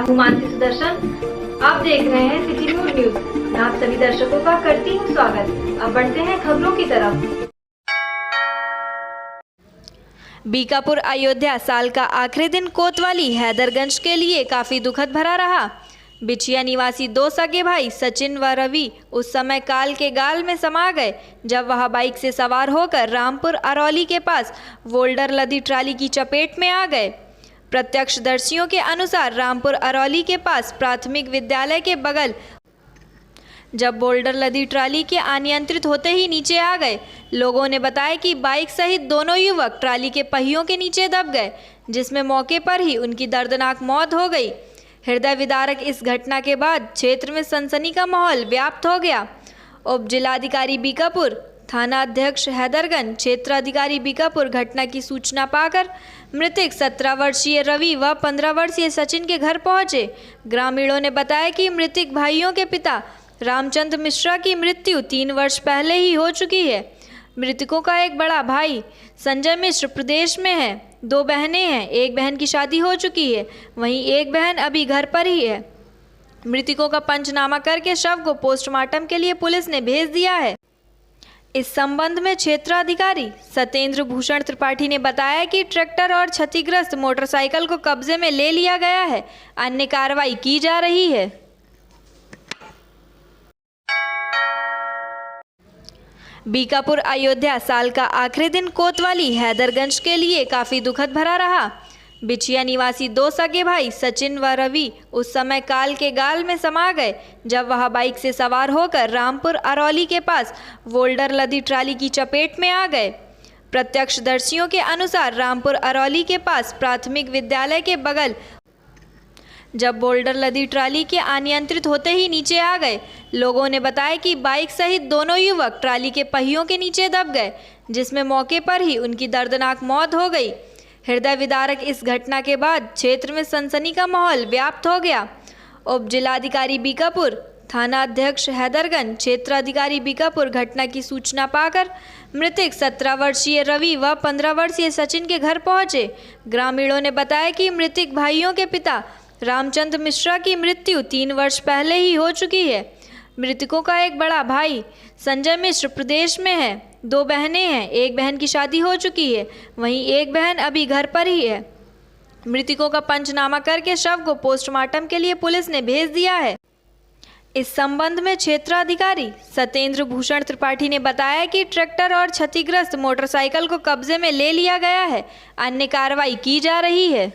हूँ मानसी सुदर्शन। आप देख रहे हैं सिटी न्यूज। मैं आप सभी दर्शकों का करती हूँ स्वागत। अब बढ़ते हैं खबरों की तरफ। बीकापुर अयोध्या साल का आखिरी दिन कोतवाली हैदरगंज के लिए काफी दुखद भरा रहा। बिछिया निवासी दो सगे भाई सचिन व रवि उस समय काल के गाल में समा गए जब वह बाइक से सवार होकर रामपुर अरौली के पास वोल्डर लदी ट्राली की चपेट में आ गए। प्रत्यक्षदर्शियों के अनुसार रामपुर अरौली के पास प्राथमिक विद्यालय के बगल जब बोल्डर लदी ट्राली के अनियंत्रित होते ही नीचे आ गए। लोगों ने बताया कि बाइक सहित दोनों युवक ट्राली के पहियों के नीचे दब गए, जिसमें मौके पर ही उनकी दर्दनाक मौत हो गई। हृदय विदारक इस घटना के बाद क्षेत्र में सनसनी का माहौल व्याप्त हो गया। उप जिलाधिकारी बीकापुर, थाना अध्यक्ष हैदरगंज, क्षेत्राधिकारी बीकापुर घटना की सूचना पाकर मृतक 17 वर्षीय रवि व 15 वर्षीय सचिन के घर पहुंचे। ग्रामीणों ने बताया कि मृतक भाइयों के पिता रामचंद्र मिश्रा की मृत्यु 3 वर्ष पहले ही हो चुकी है। मृतकों का एक बड़ा भाई संजय मिश्र प्रदेश में है। 2 बहनें हैं, एक बहन की शादी हो चुकी है, वहीं एक बहन अभी घर पर ही है। मृतकों का पंचनामा करके शव को पोस्टमार्टम के लिए पुलिस ने भेज दिया है। इस संबंध में क्षेत्राधिकारी सत्येंद्र भूषण त्रिपाठी ने बताया कि ट्रैक्टर और क्षतिग्रस्त मोटरसाइकिल को कब्जे में ले लिया गया है। अन्य कार्रवाई की जा रही है। बीकापुर अयोध्या साल का आखिरी दिन कोतवाली हैदरगंज के लिए काफी दुखद भरा रहा। बिछिया निवासी 2 सगे भाई सचिन व रवि उस समय काल के गाल में समा गए जब वह बाइक से सवार होकर रामपुर अरौली के पास वोल्डर लदी ट्राली की चपेट में आ गए। प्रत्यक्षदर्शियों के अनुसार रामपुर अरौली के पास प्राथमिक विद्यालय के बगल जब बोल्डर लदी ट्राली के अनियंत्रित होते ही नीचे आ गए। लोगों ने बताया कि बाइक सहित दोनों युवक ट्राली के पहियों के नीचे दब गए, जिसमें मौके पर ही उनकी दर्दनाक मौत हो गई। हृदय विदारक इस घटना के बाद क्षेत्र में सनसनी का माहौल व्याप्त हो गया। उप जिलाधिकारी बीकापुर, थाना अध्यक्ष हैदरगंज, क्षेत्राधिकारी बीकापुर घटना की सूचना पाकर मृतक 17 वर्षीय रवि व 15 वर्षीय सचिन के घर पहुंचे। ग्रामीणों ने बताया कि मृतक भाइयों के पिता रामचंद्र मिश्रा की मृत्यु 3 वर्ष पहले ही हो चुकी है। मृतकों का एक बड़ा भाई संजय मिश्र प्रदेश में है। 2 बहनें हैं, एक बहन की शादी हो चुकी है, वहीं एक बहन अभी घर पर ही है। मृतकों का पंचनामा करके शव को पोस्टमार्टम के लिए पुलिस ने भेज दिया है। इस संबंध में क्षेत्राधिकारी सत्येंद्र भूषण त्रिपाठी ने बताया कि ट्रैक्टर और क्षतिग्रस्त मोटरसाइकिल को कब्जे में ले लिया गया है। अन्य कार्रवाई की जा रही है।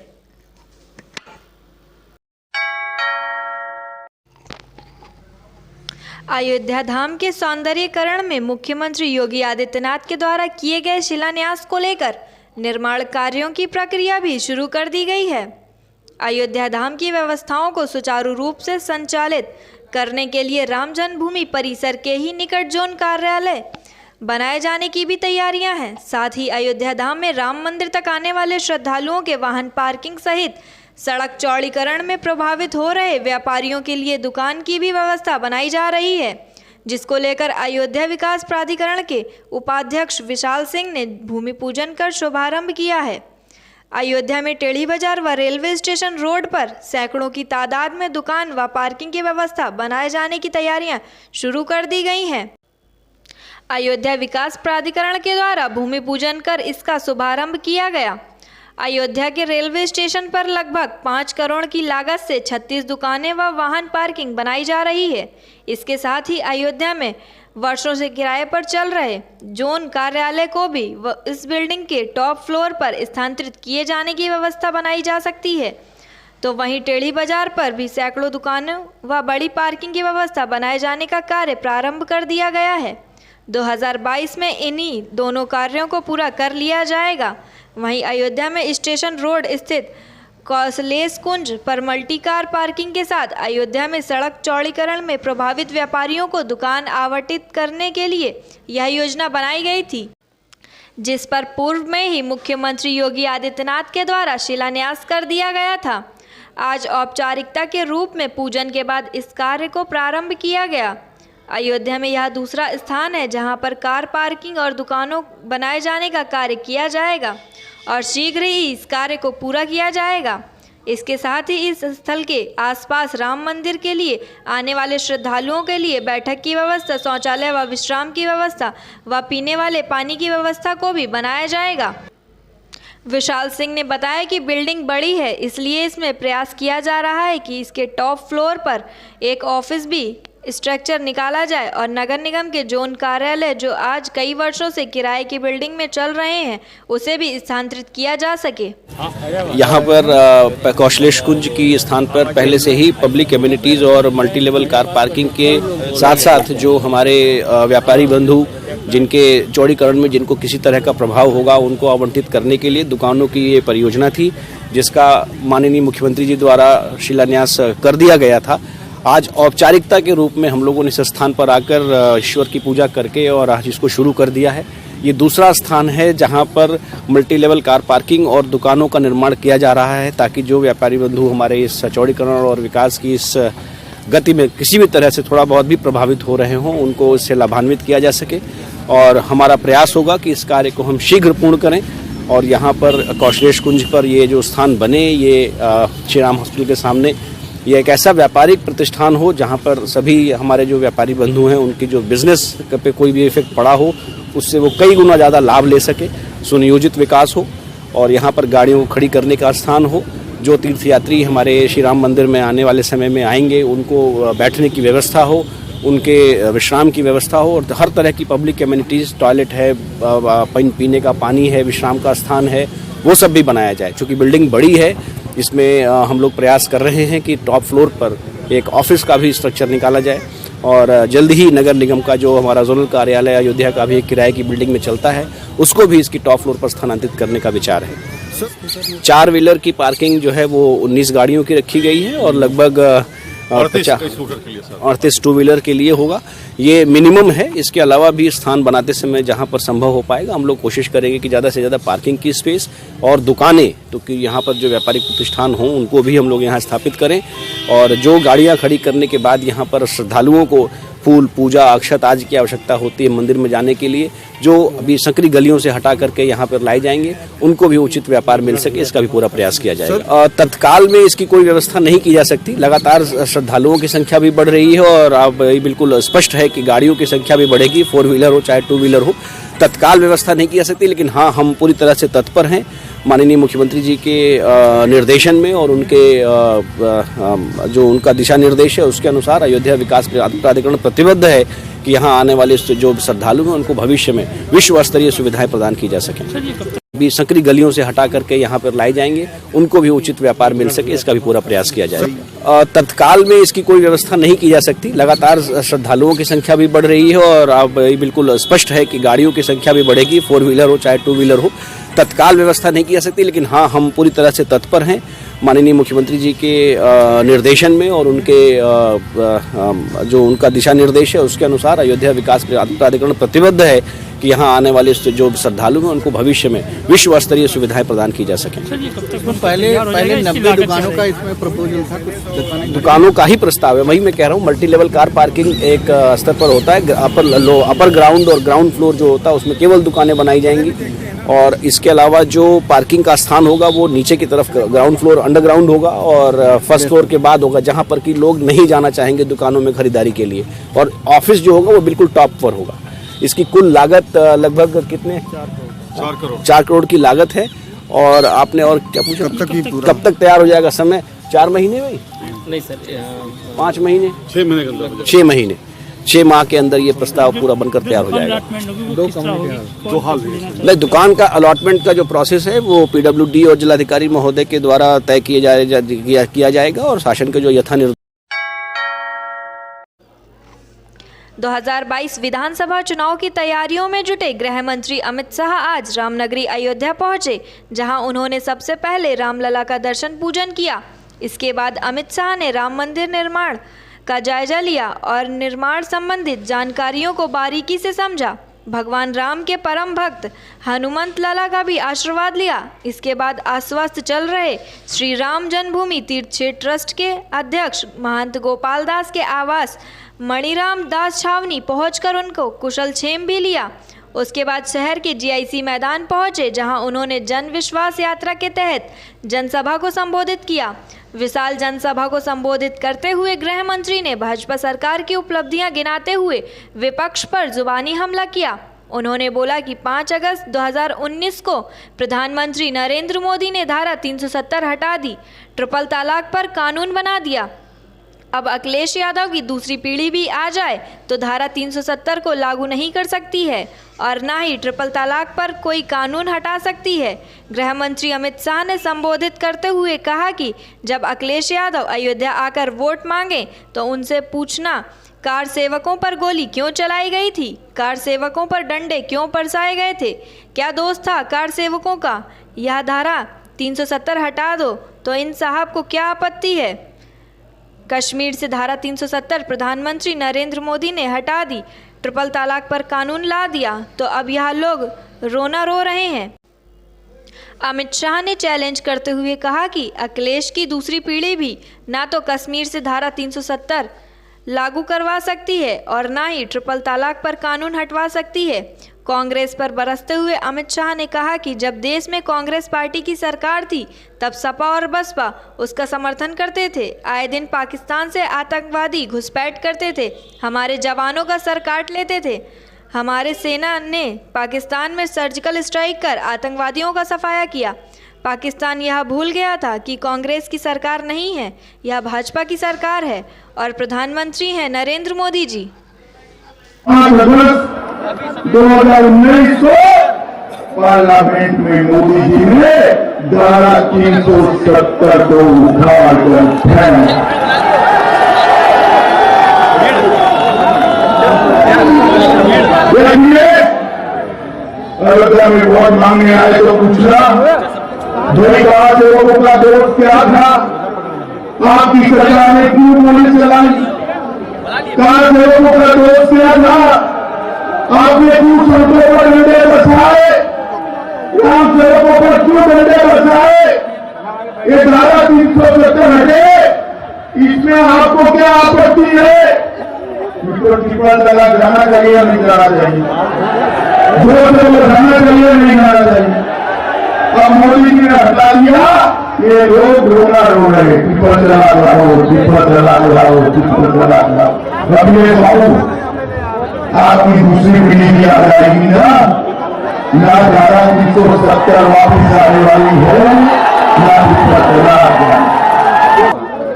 अयोध्या धाम के सौंदर्यीकरण में मुख्यमंत्री योगी आदित्यनाथ के द्वारा किए गए शिलान्यास को लेकर निर्माण कार्यों की प्रक्रिया भी शुरू कर दी गई है। अयोध्या धाम की व्यवस्थाओं को सुचारू रूप से संचालित करने के लिए राम जन्मभूमि परिसर के ही निकट जोन कार्यालय बनाए जाने की भी तैयारियां हैं। साथ ही अयोध्या धाम में राम मंदिर तक आने वाले श्रद्धालुओं के वाहन पार्किंग सहित सड़क चौड़ीकरण में प्रभावित हो रहे व्यापारियों के लिए दुकान की भी व्यवस्था बनाई जा रही है, जिसको लेकर अयोध्या विकास प्राधिकरण के उपाध्यक्ष विशाल सिंह ने भूमि पूजन कर शुभारंभ किया है। अयोध्या में टेढ़ी बाजार व रेलवे स्टेशन रोड पर सैकड़ों की तादाद में दुकान व पार्किंग की व्यवस्था बनाए जाने की तैयारियां शुरू कर दी गई हैं। अयोध्या विकास प्राधिकरण के द्वारा भूमि पूजन कर इसका शुभारंभ किया गया। अयोध्या के रेलवे स्टेशन पर लगभग 5 करोड़ की लागत से 36 दुकानें व वाहन पार्किंग बनाई जा रही है। इसके साथ ही अयोध्या में वर्षों से किराए पर चल रहे जोन कार्यालय को भी इस बिल्डिंग के टॉप फ्लोर पर स्थानांतरित किए जाने की व्यवस्था बनाई जा सकती है। तो वहीं टेढ़ी बाजार पर भी सैकड़ों दुकानों व बड़ी पार्किंग की व्यवस्था बनाए जाने का कार्य प्रारंभ कर दिया गया है। 2022 में इन्हीं दोनों कार्यों को पूरा कर लिया जाएगा। वहीं अयोध्या में स्टेशन रोड स्थित कौशलेश कुंज पर मल्टी कार पार्किंग के साथ अयोध्या में सड़क चौड़ीकरण में प्रभावित व्यापारियों को दुकान आवंटित करने के लिए यह योजना बनाई गई थी, जिस पर पूर्व में ही मुख्यमंत्री योगी आदित्यनाथ के द्वारा शिलान्यास कर दिया गया था। आज औपचारिकता के रूप में पूजन के बाद इस कार्य को प्रारंभ किया गया। अयोध्या में यह दूसरा स्थान है जहां पर कार पार्किंग और दुकानों बनाए जाने का कार्य किया जाएगा और शीघ्र ही इस कार्य को पूरा किया जाएगा। इसके साथ ही इस स्थल के आसपास राम मंदिर के लिए आने वाले श्रद्धालुओं के लिए बैठक की व्यवस्था, शौचालय व विश्राम की व्यवस्था व पीने वाले पानी की व्यवस्था को भी बनाया जाएगा। विशाल सिंह ने बताया कि बिल्डिंग बड़ी है, इसलिए इसमें प्रयास किया जा रहा है कि इसके टॉप फ्लोर पर एक ऑफिस भी स्ट्रक्चर निकाला जाए और नगर निगम के जोन कार्यालय जो आज कई वर्षों से किराए की बिल्डिंग में चल रहे हैं उसे भी स्थानांतरित किया जा सके। यहाँ पर कौशलेश कुंज की स्थान पर पहले से ही पब्लिक एमिनिटीज़ और मल्टी लेवल कार पार्किंग के साथ साथ जो हमारे व्यापारी बंधु जिनके चौड़ीकरण में जिनको किसी तरह का प्रभाव होगा उनको आवंटित करने के लिए दुकानों की ये परियोजना थी, जिसका माननीय मुख्यमंत्री जी द्वारा शिलान्यास कर दिया गया था। आज औपचारिकता के रूप में हम लोगों ने इस स्थान पर आकर ईश्वर की पूजा करके और आज इसको शुरू कर दिया है। ये दूसरा स्थान है जहां पर मल्टी लेवल कार पार्किंग और दुकानों का निर्माण किया जा रहा है, ताकि जो व्यापारी बंधु हमारे इस चौड़ीकरण और विकास की इस गति में किसी भी तरह से थोड़ा बहुत भी प्रभावित हो रहे हों उनको इससे लाभान्वित किया जा सके। और हमारा प्रयास होगा कि इस कार्य को हम शीघ्र पूर्ण करें और यहाँ पर कौशलेश कुंज पर ये जो स्थान बने, ये श्री राम हॉस्पिटल के सामने ये एक ऐसा व्यापारिक प्रतिष्ठान हो जहाँ पर सभी हमारे जो व्यापारी बंधु हैं उनकी जो बिजनेस पे कोई भी इफेक्ट पड़ा हो उससे वो कई गुना ज़्यादा लाभ ले सके, सुनियोजित विकास हो और यहाँ पर गाड़ियों को खड़ी करने का स्थान हो। जो तीर्थयात्री हमारे श्री राम मंदिर में आने वाले समय में आएंगे उनको बैठने की व्यवस्था हो, उनके विश्राम की व्यवस्था हो और हर तरह की पब्लिक एमिनिटीज़, टॉयलेट है, पीने का पानी है, विश्राम का स्थान है, वो सब भी बनाया जाए। चूँकि बिल्डिंग बड़ी है, इसमें हम लोग प्रयास कर रहे हैं कि टॉप फ्लोर पर एक ऑफिस का भी स्ट्रक्चर निकाला जाए और जल्द ही नगर निगम का जो हमारा जोनल कार्यालय अयोध्या का भी एक किराए की बिल्डिंग में चलता है उसको भी इसकी टॉप फ्लोर पर स्थानांतरित करने का विचार है। 4 व्हीलर की पार्किंग जो है वो 19 गाड़ियों की रखी गई है और लगभग 38 टू व्हीलर के लिए होगा। ये मिनिमम है, इसके अलावा भी स्थान बनाते समय जहां पर संभव हो पाएगा हम लोग कोशिश करेंगे कि ज़्यादा से ज़्यादा पार्किंग की स्पेस और दुकानें, तो कि यहाँ पर जो व्यापारिक प्रतिष्ठान हों उनको भी हम लोग यहाँ स्थापित करें और जो गाड़ियाँ खड़ी करने के बाद यहाँ पर श्रद्धालुओं को फूल, पूजा, अक्षत आदि की आवश्यकता होती है मंदिर में जाने के लिए, जो अभी संकरी गलियों से हटा करके यहाँ पर लाए जाएंगे उनको भी उचित व्यापार मिल सके, इसका भी पूरा प्रयास किया जाएगा। तत्काल में इसकी कोई व्यवस्था नहीं की जा सकती, लगातार श्रद्धालुओं की संख्या भी बढ़ रही है और अब ये बिल्कुल स्पष्ट है कि गाड़ियों की संख्या भी बढ़ेगी, 4 व्हीलर हो चाहे 2 व्हीलर हो। तत्काल व्यवस्था नहीं की जा सकती, लेकिन हाँ हम पूरी तरह से तत्पर हैं माननीय मुख्यमंत्री जी के निर्देशन में और उनके जो उनका दिशा निर्देश है उसके अनुसार अयोध्या विकास प्राधिकरण प्रतिबद्ध है कि यहाँ आने वाले जो श्रद्धालु हैं उनको भविष्य में विश्व स्तरीय सुविधाएं प्रदान की जा सकें। भी संकरी गलियों से हटा करके यहाँ पर लाए जाएंगे उनको भी उचित व्यापार मिल सके, इसका भी पूरा प्रयास किया जाएगा। तत्काल में इसकी कोई व्यवस्था नहीं की जा सकती, लगातार श्रद्धालुओं की संख्या भी बढ़ रही है और अब ये बिल्कुल स्पष्ट है कि गाड़ियों की संख्या भी बढ़ेगी, 4 व्हीलर हो चाहे 2 व्हीलर हो। तत्काल व्यवस्था नहीं की जा सकती, लेकिन हाँ हम पूरी तरह से तत्पर हैं माननीय मुख्यमंत्री जी के निर्देशन में और उनके जो उनका दिशा निर्देश है उसके अनुसार अयोध्या विकास प्राधिकरण प्रतिबद्ध है कि यहाँ आने वाले जो श्रद्धालु हैं उनको भविष्य में विश्व स्तरीय सुविधाएं प्रदान की जा सकें। पहले 90 दुकानों का इसमें प्रपोजल था, कुछ दुकानों का ही प्रस्ताव है। वही मैं कह रहा हूँ, मल्टी लेवल कार पार्किंग एक स्तर पर होता है, अपर ग्राउंड और ग्राउंड फ्लोर जो होता है उसमें केवल दुकानें बनाई जाएंगी और इसके अलावा जो पार्किंग का स्थान होगा वो नीचे की तरफ ग्राउंड फ्लोर अंडरग्राउंड होगा और फर्स्ट फ्लोर के बाद होगा जहाँ पर कि लोग नहीं जाना चाहेंगे दुकानों में खरीदारी के लिए, और ऑफिस जो होगा वो बिल्कुल टॉप पर होगा। इसकी कुल लागत लगभग कितने 4 करोड़ की लागत है। और आपने और क्या पूछा, कब तक तैयार हो जाएगा? समय 4 महीने में नहीं सर, 5 महीने 6 महीने के अंदर 6 महीने 6 माह के अंदर ये प्रस्ताव पूरा बनकर तैयार हो जाएगा। नहीं, दुकान का अलॉटमेंट का जो प्रोसेस है वो PWD और जिलाधिकारी महोदय के द्वारा तय किया जाएगा और शासन के जो यथानिर्देश 2022 विधानसभा चुनाव की तैयारियों में जुटे गृह मंत्री अमित शाह आज रामनगरी अयोध्या पहुंचे, जहां उन्होंने सबसे पहले रामलला का दर्शन पूजन किया। इसके बाद अमित शाह ने राम मंदिर निर्माण का जायजा लिया और निर्माण संबंधित जानकारियों को बारीकी से समझा। भगवान राम के परम भक्त हनुमंत लाला का भी आशीर्वाद लिया। इसके बाद आश्वस्त चल रहे श्री राम जन्मभूमि तीर्थ क्षेत्र ट्रस्ट के अध्यक्ष महंत गोपाल दास के आवास मणिराम दास छावनी पहुंचकर उनको कुशल क्षेम भी लिया। उसके बाद शहर के जीआईसी मैदान पहुंचे, जहां उन्होंने जन विश्वास यात्रा के तहत जनसभा को संबोधित किया। विशाल जनसभा को संबोधित करते हुए गृह मंत्री ने भाजपा सरकार की उपलब्धियां गिनाते हुए विपक्ष पर जुबानी हमला किया। उन्होंने बोला कि 5 अगस्त 2019 को प्रधानमंत्री नरेंद्र मोदी ने धारा 370 हटा दी, ट्रिपल तलाक पर कानून बना दिया। अब अखिलेश यादव की दूसरी पीढ़ी भी आ जाए तो धारा 370 को लागू नहीं कर सकती है और ना ही ट्रिपल तलाक पर कोई कानून हटा सकती है। गृह मंत्री अमित शाह ने संबोधित करते हुए कहा कि जब अखिलेश यादव अयोध्या आकर वोट मांगे तो उनसे पूछना कार सेवकों पर गोली क्यों चलाई गई थी, कार सेवकों पर डंडे क्यों बरसाए गए थे, क्या दोष था कार सेवकों का। यह धारा 370 हटा दो तो इन साहब को क्या आपत्ति है। कश्मीर से धारा 370 प्रधानमंत्री नरेंद्र मोदी ने हटा दी, ट्रिपल तलाक पर कानून ला दिया, तो अब यह लोग रोना रो रहे हैं। अमित शाह ने चैलेंज करते हुए कहा कि अखिलेश की दूसरी पीढ़ी भी ना तो कश्मीर से धारा 370 लागू करवा सकती है और ना ही ट्रिपल तलाक पर कानून हटवा सकती है। कांग्रेस पर बरसते हुए अमित शाह ने कहा कि जब देश में कांग्रेस पार्टी की सरकार थी तब सपा और बसपा उसका समर्थन करते थे। आए दिन पाकिस्तान से आतंकवादी घुसपैठ करते थे, हमारे जवानों का सर काट लेते थे। हमारे सेना ने पाकिस्तान में सर्जिकल स्ट्राइक कर आतंकवादियों का सफाया किया। पाकिस्तान यह भूल गया था कि कांग्रेस की सरकार नहीं है, यह भाजपा की सरकार है और प्रधानमंत्री हैं नरेंद्र मोदी जी। 5 अगस्त 2019 को पार्लियामेंट में मोदी जी ने धारा 370 को उठाकर फेंका। अयोध्या में वोट मांगने आए तो पूछना भाई कहा सेवकों का दोष क्या था, आपकी सरकार ने क्यों गोली चलाई, कहा सेवकों का दोष क्या था, आपने क्यों सड़कों पर डंडे बरसाए, आप सेवकों पर क्यों डंडे बरसाए। ये धारा 370 हटे, इसमें आपको क्या आपत्ति है। इसको ट्रिपल तलाक जाना चाहिए या नहीं जाना चाहिए, जो जाना चाहिए नहीं जाना चाहिए। अब मोदी जी ने हटा दिया, ये लोग रोना रो रहे, ट्रिपल तलाक लाओ, ट्रिपल तलाक लाओ, ट्रिपल तलाक लाओ। अब ये बाबू आपकी दूसरी पीढ़ी भी आ जाएगी ना धारा 370 वापिस आने वाली है ना ट्रिपल तलाक।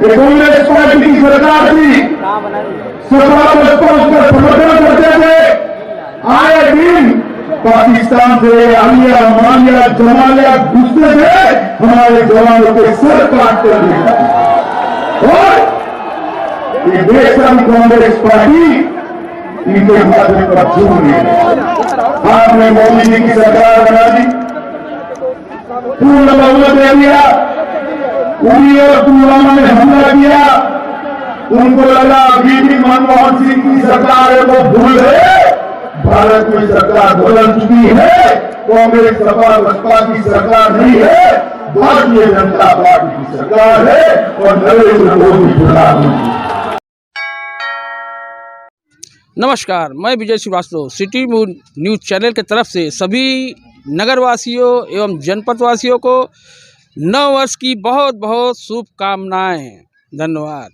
कांग्रेस पार्टी की सरकार थी, सपा बसपा उसका समर्थन करते थे। आए दिन पाकिस्तान से आलिया मालिया जमालिया घुसते थे, हमारे जवानों के सर काट कर दिया। और ये देश की कांग्रेस पार्टी इनके माथे पर झूम रही है। आपने मोदी जी की सरकार बना दी, पूर्ण बहुमत दे दिया, उरी और पुलवामा में हमला किया। उनको लगा अभी भी मनमोहन सिंह की सरकार है वो भूल गए, भारत में सरकार बदल चुकी है। कांग्रेस सपा बसपा की सरकार नहीं है, भारतीय जनता पार्टी की सरकार है और नरेंद्र मोदी प्रधानमंत्री। नमस्कार, मैं विजय श्रीवास्तव सिटी न्यूज चैनल के तरफ से सभी नगरवासियों एवं जनपद वासियों को नव वर्ष की बहुत बहुत शुभकामनाएं। धन्यवाद।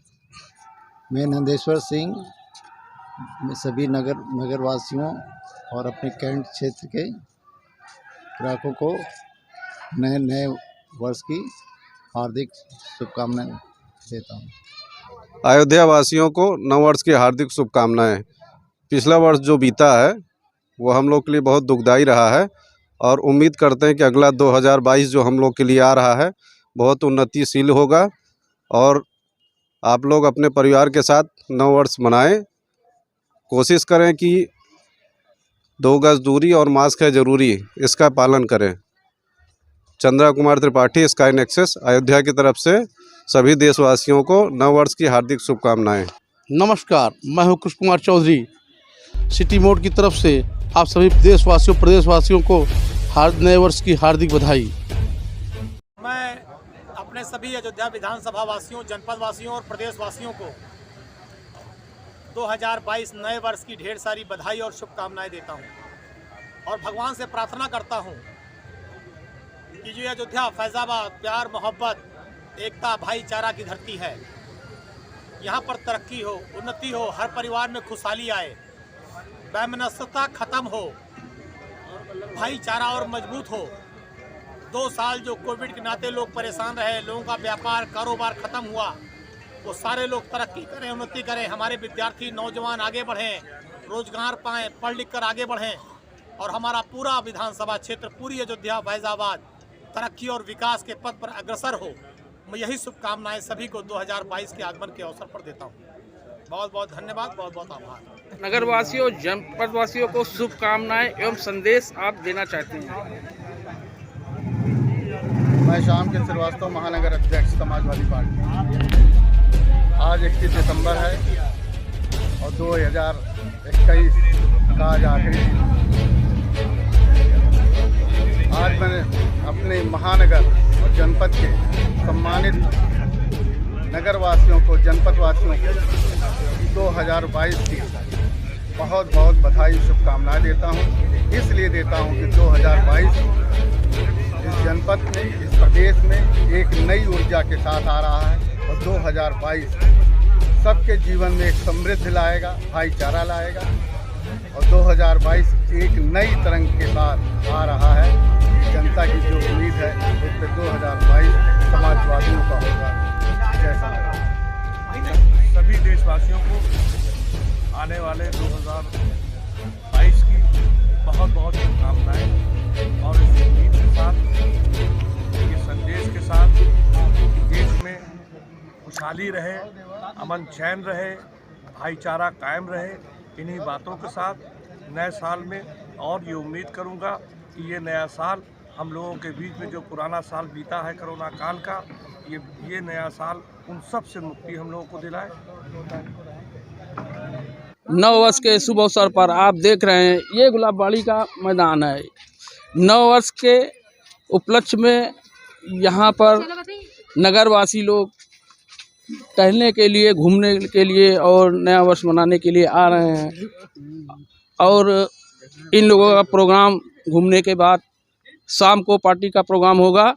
मैं नंदेश्वर सिंह सभी नगरवासियों और अपने कैंट क्षेत्र के ग्राहकों को नए वर्ष की हार्दिक शुभकामनाएं देता हूं। अयोध्या वासियों को नव वर्ष की हार्दिक शुभकामनाएं। पिछला वर्ष जो बीता है वो हम लोग के लिए बहुत दुखदाई रहा है और उम्मीद करते हैं कि अगला 2022 जो हम लोग के लिए आ रहा है बहुत उन्नतिशील होगा और आप लोग अपने परिवार के साथ नव वर्ष मनाएं। कोशिश करें कि 2 गज दूरी और मास्क है ज़रूरी, इसका पालन करें। चंद्रा कुमार त्रिपाठी, स्काई नेक्सस, अयोध्या की तरफ से सभी देशवासियों को नव वर्ष की हार्दिक शुभकामनाएं। नमस्कार, मैं हूं कृष्ण कुमार चौधरी। सिटी मोड की तरफ से आप सभी देशवासियों प्रदेशवासियों को नए वर्ष की हार्दिक बधाई। मैं अपने सभी अयोध्या विधानसभा वासियों, जनपद वासियों और प्रदेश वासियों को 2022 नए वर्ष की ढेर सारी बधाई और शुभकामनाएं देता हूं। और भगवान से प्रार्थना करता हूँ कि जो अयोध्या फैजाबाद प्यार मोहब्बत एकता भाईचारा की धरती है, यहाँ पर तरक्की हो, उन्नति हो, हर परिवार में खुशहाली आए, वैमनस्यता खत्म हो, भाईचारा और मजबूत हो। 2 साल जो कोविड के नाते लोग परेशान रहे, लोगों का व्यापार कारोबार खत्म हुआ, वो सारे लोग तरक्की करें, उन्नति करें, हमारे विद्यार्थी नौजवान आगे बढ़ें, रोजगार पाएं, पढ़ लिख कर आगे बढ़ें और हमारा पूरा विधानसभा क्षेत्र, पूरी अयोध्या फैजाबाद तरक्की और विकास के पथ पर अग्रसर हो। मैं यही शुभकामनाएं सभी को 2022 के आगमन के अवसर पर देता हूँ। बहुत बहुत धन्यवाद, बहुत बहुत आभार। नगरवासियों, जनपदवासियों को शुभकामनाएं एवं संदेश आप देना चाहते हैं? मैं श्याम के श्रीवास्तव, महानगर अध्यक्ष समाजवादी पार्टी। आज 21 दिसंबर है और 2021 का आज आखिरी दिन। आज मैंने अपने महानगर और जनपद के सम्मानित नगरवासियों को, जनपदवासियों को 2022 की बहुत बहुत बधाई शुभकामनाएं देता हूं। इसलिए देता हूं कि 2022 इस जनपद में, इस प्रदेश में एक नई ऊर्जा के साथ आ रहा है और 2022 सबके जीवन में एक समृद्धि लाएगा, भाईचारा लाएगा और 2022 एक नई तरंग के साथ आ रहा है। जनता की जो उम्मीद है उस पर 2022 समाजवादियों का होगा। जैसा सभी देशवासियों को आने वाले 2022 की बहुत बहुत शुभकामनाएं और इस उम्मीद के साथ, ये संदेश के साथ कि देश में खुशहाली रहे, अमन चैन रहे, भाईचारा कायम रहे। इन्हीं बातों के साथ नए साल में और ये उम्मीद करूंगा कि ये नया साल हम लोगों के बीच में जो पुराना साल बीता है कोरोना काल का, ये नया साल उन सब से मुक्ति हम लोगों को दिलाए। नव वर्ष के शुभ अवसर पर आप देख रहे हैं ये गुलाबबाड़ी का मैदान है। नव वर्ष के उपलक्ष्य में यहाँ पर नगरवासी लोग टहलने के लिए, घूमने के लिए और नया वर्ष मनाने के लिए आ रहे हैं। और इन लोगों का प्रोग्राम घूमने के बाद शाम को पार्टी का प्रोग्राम होगा।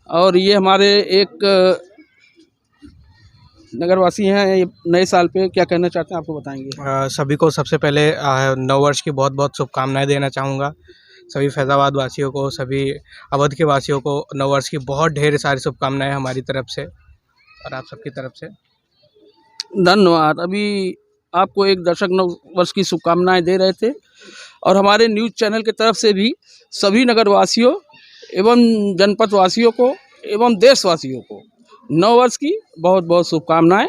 और ये हमारे एक नगरवासी हैं, ये नए साल पे क्या कहना चाहते हैं आपको बताएंगे। सभी को सबसे पहले नव वर्ष की बहुत बहुत शुभकामनाएं देना चाहूँगा। सभी फैज़ाबाद वासियों को, सभी अवध के वासियों को नव वर्ष की बहुत ढेर सारी शुभकामनाएं हमारी तरफ से और आप सबकी तरफ से। धन्यवाद। अभी आपको एक दर्शक नव वर्ष की शुभकामनाएं दे रहे थे और हमारे न्यूज़ चैनल की तरफ से भी सभी नगरवासियों एवं जनपद वासियों को एवं देशवासियों को नव वर्ष की बहुत बहुत शुभकामनाएं।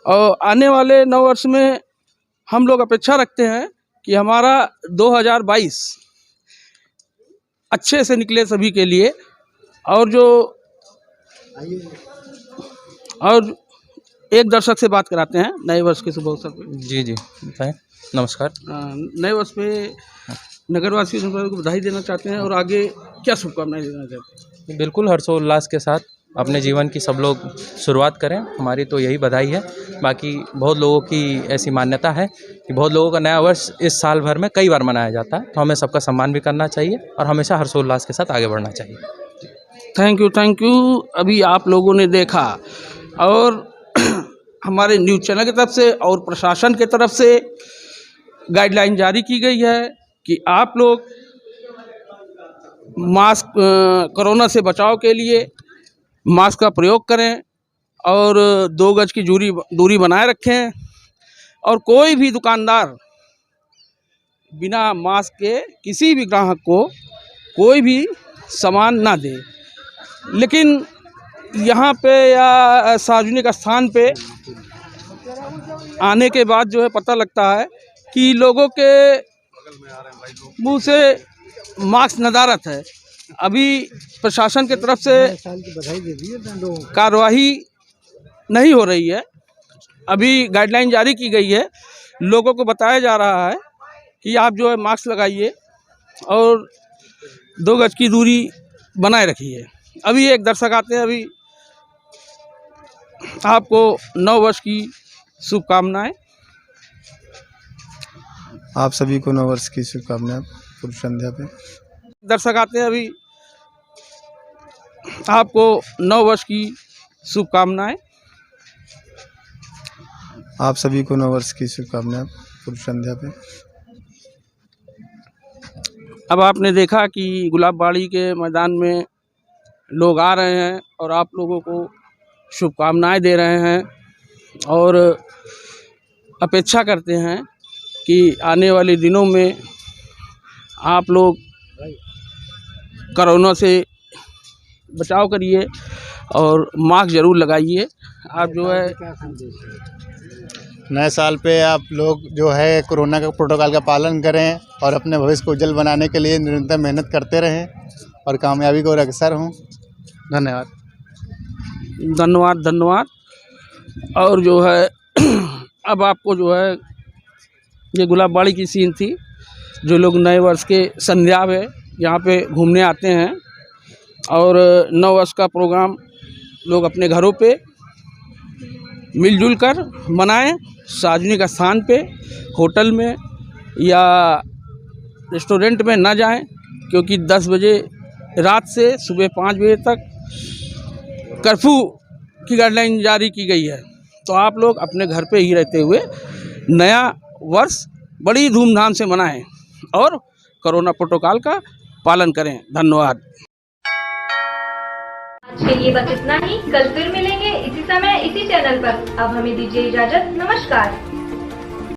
और आने वाले नव वर्ष में हम लोग अपेक्षा रखते हैं कि हमारा 2022 अच्छे से निकले सभी के लिए। और एक दर्शक से बात कराते हैं नए वर्ष के शुभ अवसर पर। जी जी बताएं। नमस्कार। नए वर्ष पे नगरवासियों को बधाई देना चाहते हैं और आगे क्या शुभकामनाएं देना चाहते हैं? बिल्कुल हर्षोल्लास के साथ अपने जीवन की सब लोग शुरुआत करें, हमारी तो यही बधाई है। बाकी बहुत लोगों की ऐसी मान्यता है कि बहुत लोगों का नया वर्ष इस साल भर में कई बार मनाया जाता है, तो हमें सबका सम्मान भी करना चाहिए और हमेशा हर्षोल्लास के साथ आगे बढ़ना चाहिए। Thank you. अभी आप लोगों ने देखा और हमारे न्यूज़ चैनल की तरफ से और प्रशासन की तरफ से गाइडलाइन जारी की गई है कि आप लोग मास्क, कोरोना से बचाव के लिए मास्क का प्रयोग करें और 2 गज की दूरी बनाए रखें और कोई भी दुकानदार बिना मास्क के किसी भी ग्राहक को कोई भी सामान ना दे। लेकिन यहाँ पे या सार्वजनिक स्थान पे आने के बाद जो है पता लगता है कि लोगों के मुंह से मास्क नदारत है। अभी प्रशासन की तरफ से कार्रवाई नहीं हो रही है। अभी गाइडलाइन जारी की गई है, लोगों को बताया जा रहा है कि आप जो है मास्क लगाइए और 2 गज की दूरी बनाए रखिए। अभी एक दर्शक आते हैं, अभी आपको नव वर्ष की शुभकामनाएं। आप सभी को नव वर्ष की शुभकामनाएं पूर्व संध्या पे। दर्शक आते हैं अभी, आपको नव वर्ष की शुभकामनाएं। आप सभी को नव वर्ष की शुभकामनाएं पूर्व संध्या पे। अब आपने देखा कि गुलाबबाड़ी के मैदान में लोग आ रहे हैं और आप लोगों को शुभकामनाएं दे रहे हैं और अपेक्षा करते हैं कि आने वाले दिनों में आप लोग कोरोना से बचाव करिए और मास्क ज़रूर लगाइए। आप जो है नए साल पे आप लोग जो है कोरोना का प्रोटोकॉल का पालन करें और अपने भविष्य को उज्जवल बनाने के लिए निरंतर मेहनत करते रहें और कामयाबी को अग्रसर हों। धन्यवाद। धन्यवाद धन्यवाद। और जो है अब आपको जो है ये गुलाबबाड़ी की सीन थी, जो लोग नए वर्ष के संध्या में यहाँ पे घूमने आते हैं और नव वर्ष का प्रोग्राम लोग अपने घरों पे मिलजुल कर मनाएं, सार्वजनिक स्थान पे, होटल में या रेस्टोरेंट में ना जाएं, क्योंकि 10 बजे रात से सुबह 5 बजे तक कर्फ्यू की गाइडलाइन जारी की गई है। तो आप लोग अपने घर पे ही रहते हुए नया वर्ष बड़ी धूमधाम से मनाएं और कोरोना प्रोटोकॉल का पालन करें। धन्यवाद। आज के लिए बस इतना ही। कल फिर मिलेंगे इसी समय इसी चैनल पर। अब हमें दीजिए इजाजत। नमस्कार।